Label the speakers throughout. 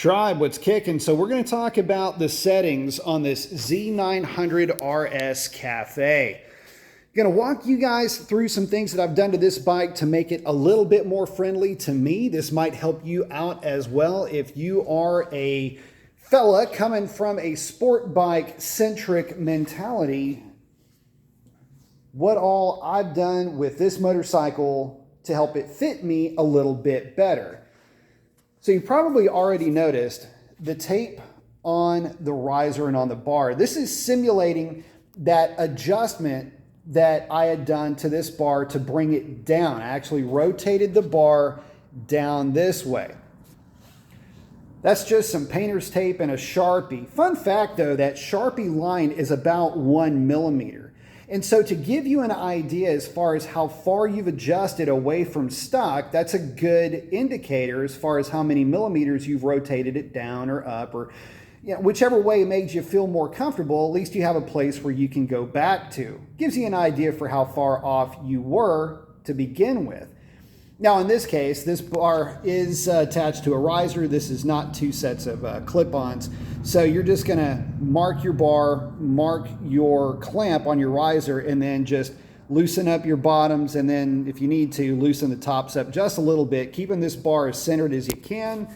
Speaker 1: Tribe, what's kicking? So we're going to talk about the settings on this Z900RS Cafe. Going to walk you guys through some things that I've done to this bike to make it a little bit more friendly to me. This might help you out as well if you are a fella coming from a sport bike centric mentality. What all I've done with this motorcycle to help it fit me a little bit better. So you probably already noticed the tape on the riser and on the bar. This is simulating that adjustment that I had done to this bar to bring it down. I actually rotated the bar down this way. That's just some painter's tape and a Sharpie. Fun fact though, that Sharpie line is about 1 millimeter. And so to give you an idea as far as how far you've adjusted away from stock, that's a good indicator as far as how many millimeters you've rotated it down or up, or whichever way made you feel more comfortable. At least you have a place where you can go back to. Gives you an idea for how far off you were to begin with. Now in this case, this bar is attached to a riser. This is not two sets of clip-ons. So you're just gonna mark your bar, mark your clamp on your riser, and then just loosen up your bottoms, and then if you need to, loosen the tops up just a little bit, keeping this bar as centered as you can.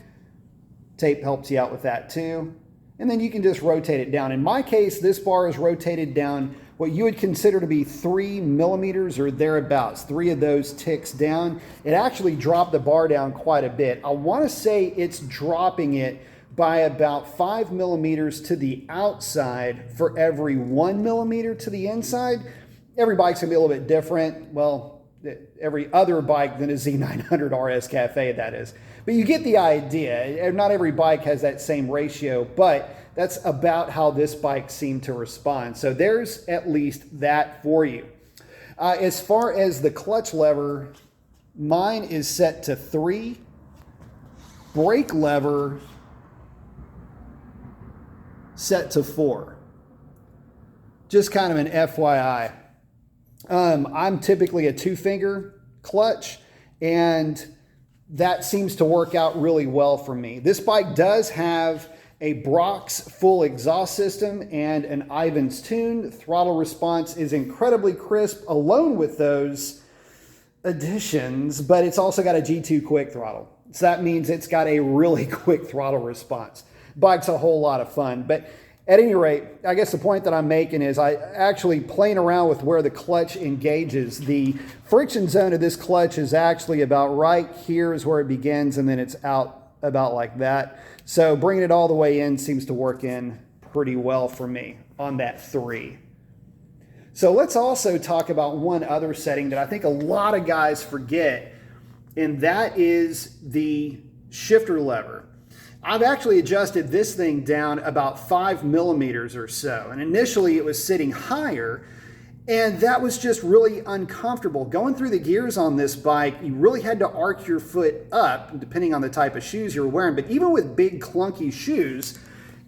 Speaker 1: Tape helps you out with that too. And then you can just rotate it down. In my case, this bar is rotated down what you would consider to be 3 millimeters or thereabouts. 3 of those ticks down. It actually dropped the bar down quite a bit. I want to say it's dropping it by about 5 millimeters to the outside for every 1 millimeter to the inside. Every bike's gonna be a little bit different. Well, every other bike than a Z900RS Cafe, that is. But you get the idea. Not every bike has that same ratio, but that's about how this bike seemed to respond. So there's at least that for you. As far as the clutch lever, mine is set to 3. Brake lever set to 4. Just kind of an FYI. I'm typically a 2-finger clutch, and that seems to work out really well for me. This bike does have a Brock's full exhaust system and an Ivan's tune. Throttle response is incredibly crisp alone with those additions, but it's also got a G2 quick throttle. So that means it's got a really quick throttle response. Bike's a whole lot of fun. But at any rate, I guess the point that I'm making is I actually playing around with where the clutch engages. The friction zone of this clutch is actually about right here is where it begins, and then it's out about like that. So bringing it all the way in seems to work in pretty well for me on that 3. So let's also talk about one other setting that I think a lot of guys forget, and that is the shifter lever. I've actually adjusted this thing down about 5 millimeters or so. And initially it was sitting higher, and that was just really uncomfortable. Going through the gears on this bike, you really had to arc your foot up, depending on the type of shoes you're wearing. But even with big clunky shoes,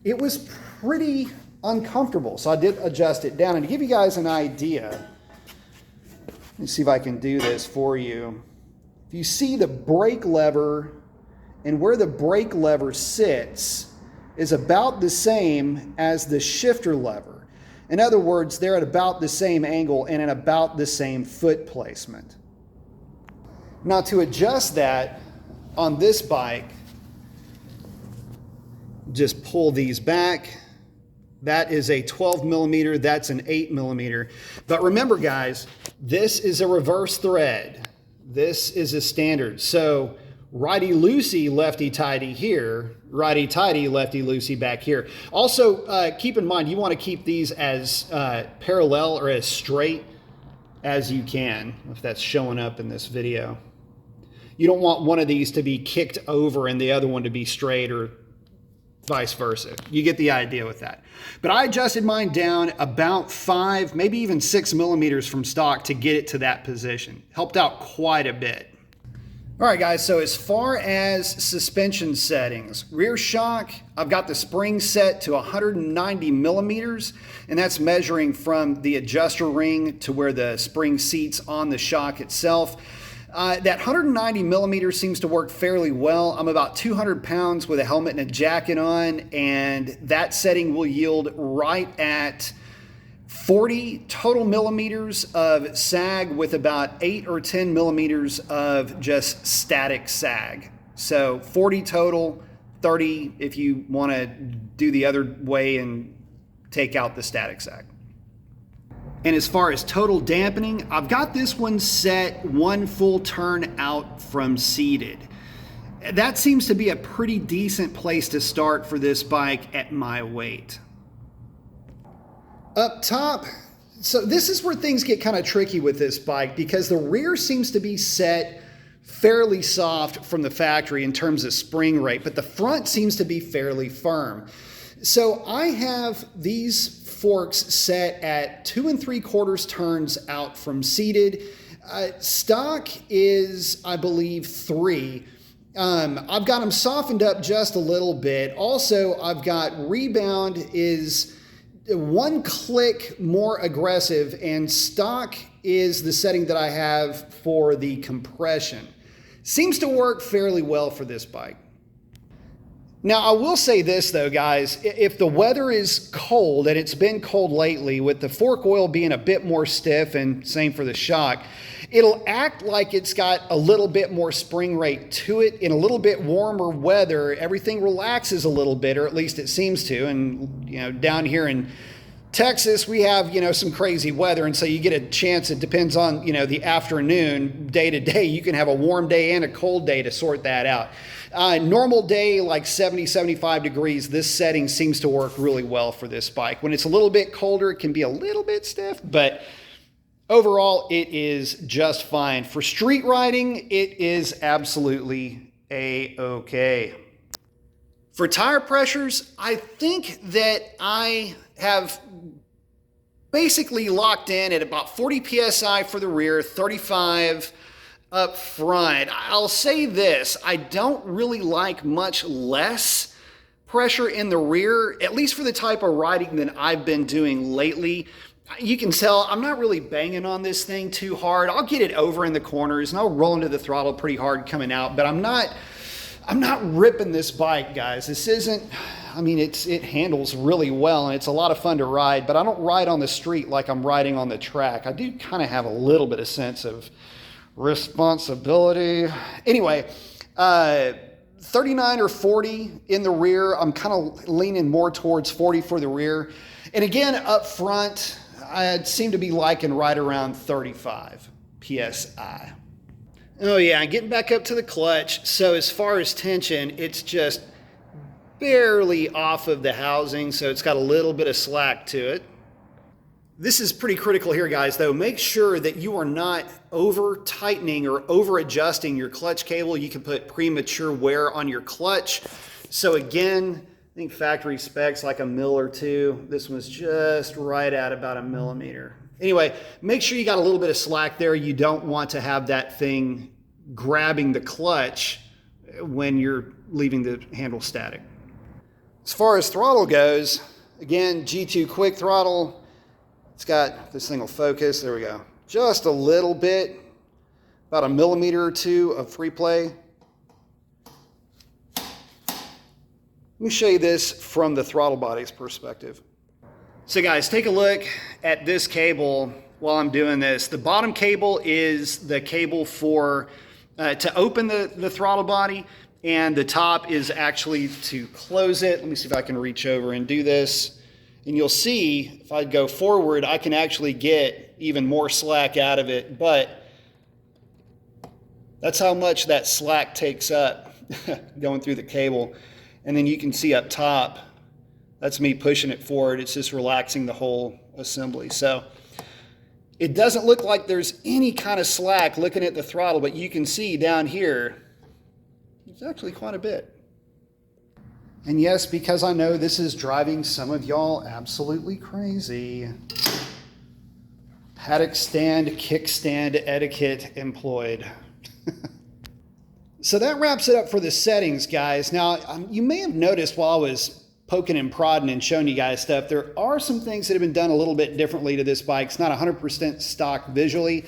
Speaker 1: it was pretty uncomfortable. So I did adjust it down. And to give you guys an idea, let me see if I can do this for you. If you see the brake lever, and where the brake lever sits is about the same as the shifter lever. In other words, they're at about the same angle and at about the same foot placement. Now to adjust that on this bike, just pull these back. That is a 12 millimeter, that's an 8 millimeter. But remember guys, this is a reverse thread. This is a standard. So righty-loosey, lefty-tighty here, righty-tighty, lefty-loosey back here. Also, keep in mind, you want to keep these as parallel or as straight as you can, if that's showing up in this video. You don't want one of these to be kicked over and the other one to be straight, or vice versa. You get the idea with that. But I adjusted mine down about 5, maybe even 6 millimeters from stock to get it to that position. Helped out quite a bit. All right, guys, so as far as suspension settings, rear shock, I've got the spring set to 190 millimeters, and that's measuring from the adjuster ring to where the spring seats on the shock itself. That 190 millimeters seems to work fairly well. I'm about 200 pounds with a helmet and a jacket on, and that setting will yield right at 40 total millimeters of sag with about 8 or 10 millimeters of just static sag. So 40 total, 30 if you want to do the other way and take out the static sag. And as far as total dampening, I've got this one set 1 full turn out from seated. That seems to be a pretty decent place to start for this bike at my weight. Up top, so this is where things get kind of tricky with this bike because the rear seems to be set fairly soft from the factory in terms of spring rate, but the front seems to be fairly firm. So I have these forks set at 2 3/4 turns out from seated. Stock is, I believe, 3. I've got them softened up just a little bit. Also, I've got rebound is 1 click more aggressive, and stock is the setting that I have for the compression. Seems to work fairly well for this bike. Now, I will say this though, guys, if the weather is cold, and it's been cold lately, with the fork oil being a bit more stiff, and same for the shock, it'll act like it's got a little bit more spring rate to it. In a little bit warmer weather, everything relaxes a little bit, or at least it seems to. And, you know, down here in Texas, we have, you know, some crazy weather, and so you get a chance. It depends on, you know, the afternoon, day to day. You can have a warm day and a cold day to sort that out. Normal day, like 70, 75 degrees, this setting seems to work really well for this bike. When it's a little bit colder, it can be a little bit stiff, but overall, it is just fine. For street riding, it is absolutely a-okay. For tire pressures, I think that I have basically locked in at about 40 PSI for the rear, 35 up front. I'll say this, I don't really like much less pressure in the rear, at least for the type of riding that I've been doing lately. You can tell I'm not really banging on this thing too hard. I'll get it over in the corners and I'll roll into the throttle pretty hard coming out, but I'm not ripping this bike, guys. This isn't, I mean, it handles really well and it's a lot of fun to ride, but I don't ride on the street like I'm riding on the track. I do kind of have a little bit of sense of responsibility. Anyway, 39 or 40 in the rear. I'm kind of leaning more towards 40 for the rear. And again, up front, I seem to be liking right around 35 PSI. Oh yeah, getting back up to the clutch. So as far as tension, it's just barely off of the housing, so it's got a little bit of slack to it. This is pretty critical here, guys, though. Make sure that you are not over tightening or over adjusting your clutch cable. You can put premature wear on your clutch. So again, I think factory specs like 1 or 2 mil. This one's just right at about 1 millimeter. Anyway, make sure you got a little bit of slack there. You don't want to have that thing grabbing the clutch when you're leaving the handle static. As far as throttle goes, again, G2 quick throttle. It's got, this thing will focus, there we go. Just a little bit, about 1 millimeter or 2 of free play. Let me show you this from the throttle body's perspective. So guys, take a look at this cable while I'm doing this. The bottom cable is the cable for, to open the throttle body, and the top is actually to close it. Let me see if I can reach over and do this. And you'll see, if I go forward, I can actually get even more slack out of it, but that's how much that slack takes up going through the cable. And then you can see up top, that's me pushing it forward. It's just relaxing the whole assembly. So it doesn't look like there's any kind of slack looking at the throttle, but you can see down here, it's actually quite a bit. And yes, because I know this is driving some of y'all absolutely crazy. Paddock stand, kickstand etiquette employed. So that wraps it up for the settings, guys. Now, you may have noticed while I was poking and prodding and showing you guys stuff, there are some things that have been done a little bit differently to this bike. It's not 100% stock visually.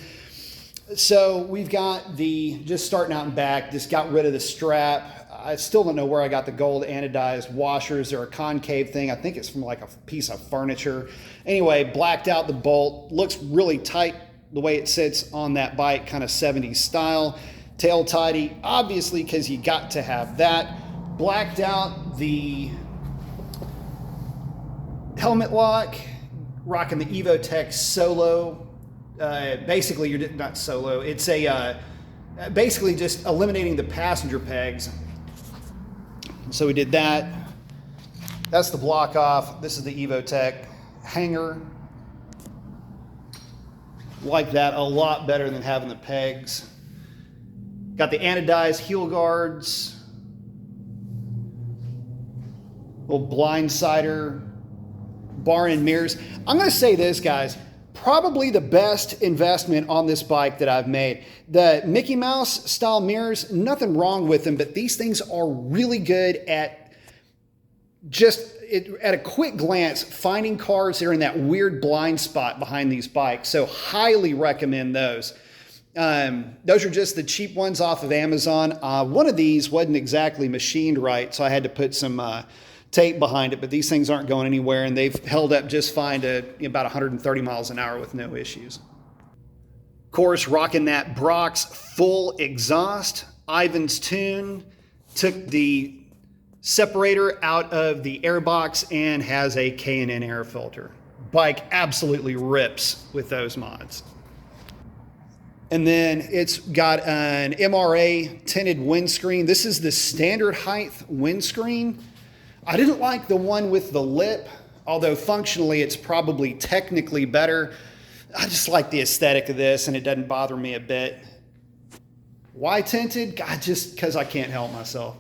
Speaker 1: So we've got the, just starting out and back, just got rid of the strap. I still don't know where I got the gold anodized washers. They're a concave thing. I think it's from like a piece of furniture. Anyway, blacked out the bolt. Looks really tight the way it sits on that bike, kind of 70s style. Tail tidy, obviously, because you got to have that. Blacked out the helmet lock, rocking the Evotech Solo. Basically, you're not solo. It's a basically just eliminating the passenger pegs. So we did that. That's the block off. This is the Evotech hanger. Like that a lot better than having the pegs. Got the anodized heel guards. Little blindsider. Bar and mirrors. I'm going to say this, guys. Probably the best investment on this bike that I've made. The Mickey Mouse style mirrors, nothing wrong with them, but these things are really good at just at a quick glance finding cars that are in that weird blind spot behind these bikes. So highly recommend those. Those are just the cheap ones off of Amazon. One of these wasn't exactly machined right, so I had to put some tape behind it, but these things aren't going anywhere, and they've held up just fine to about 130 miles an hour with no issues. Of course, rocking that Brock's full exhaust, Ivan's tune, took the separator out of the air box and has a K&N air filter. Bike absolutely rips with those mods. And then it's got an MRA tinted windscreen. This is the standard height windscreen. I didn't like the one with the lip, although functionally it's probably technically better. I just like the aesthetic of this, and it doesn't bother me a bit. Why tinted? God, just because I can't help myself.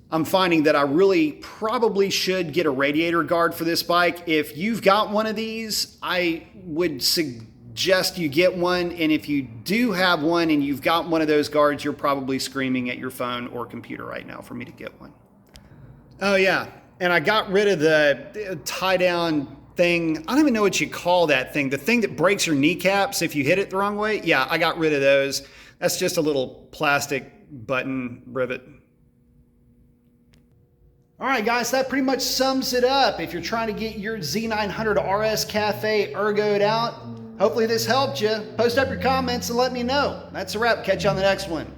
Speaker 1: I'm finding that I really probably should get a radiator guard for this bike. If you've got one of these, I would suggest you get one. And if you do have one and you've got one of those guards, you're probably screaming at your phone or computer right now for me to get one. Oh yeah, and I got rid of the tie-down thing. I don't even know what you call that thing. The thing that breaks your kneecaps if you hit it the wrong way. Yeah, I got rid of those. That's just a little plastic button rivet. All right, guys, that pretty much sums it up. If you're trying to get your Z900RS Cafe ergoed out, hopefully this helped you. Post up your comments and let me know. That's a wrap. Catch you on the next one.